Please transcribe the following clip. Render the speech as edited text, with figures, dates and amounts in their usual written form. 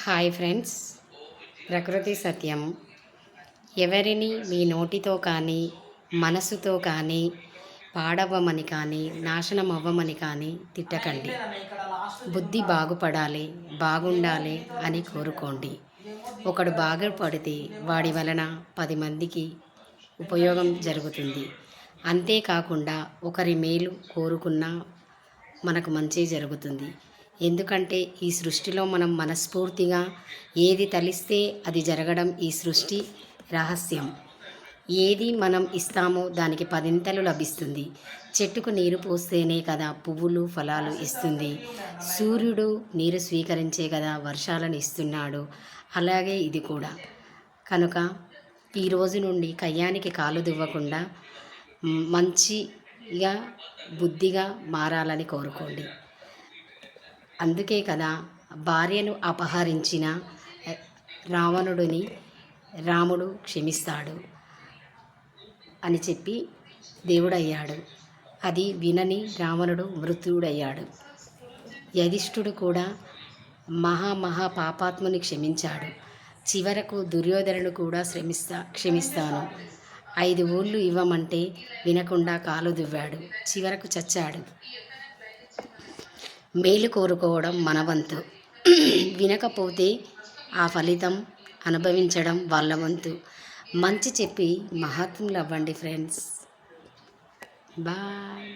Hi friends, ప్రకృతి సత్యం. ఎవరిని మీ నోటితో కానీ మనసుతో కానీ పాడవ్వమని కానీ నాశనం అవ్వమని కానీ తిట్టకండి. బుద్ధి బాగుపడాలి, బాగుండాలి అని కోరుకోండి. ఒకడు బాగుపడితే వాడి వలన 10 మందికి ఉపయోగం జరుగుతుంది. అంతేకాకుండా ఒకరి మేలు కోరుకున్నా మనకు మంచి జరుగుతుంది. ఎందుకంటే ఈ సృష్టిలో మనం మనస్ఫూర్తిగా ఏది తలిస్తే అది జరగడం ఈ సృష్టి రహస్యం. ఏది మనం ఇస్తామో దానికి 10 లభిస్తుంది. చెట్టుకు నీరు పోస్తేనే కదా పువ్వులు ఫలాలు ఇస్తుంది. సూర్యుడు నీరు స్వీకరించే కదా వర్షాలను ఇస్తున్నాడు. అలాగే ఇది కూడా. కనుక ఈ రోజు నుండి కయ్యానికి కాలు దువ్వకుండా మంచిగా బుద్ధిగా మారాలని కోరుకోండి. అందుకే కదా భార్యను అపహరించిన రావణుడిని రాముడు క్షమిస్తాడు అని చెప్పి దేవుడయ్యాడు. అది వినని రావణుడు మృత్యుడయ్యాడు. యధిష్ఠుడు కూడా మహా పాపాత్ముని క్షమించాడు. చివరకు దుర్యోధనుడు కూడా క్షమిస్తాను 5 ఊళ్ళు ఇవ్వమంటే వినకుండా కాలు దువ్వాడు. చివరకు చచ్చాడు. మేలు కోరుకోవడం మన వంతు. వినకపోతే ఆ ఫలితం అనుభవించడం వాళ్ళ వంతు. మంచి చెప్పి మహాత్ములు అవ్వండి ఫ్రెండ్స్. బాయ్.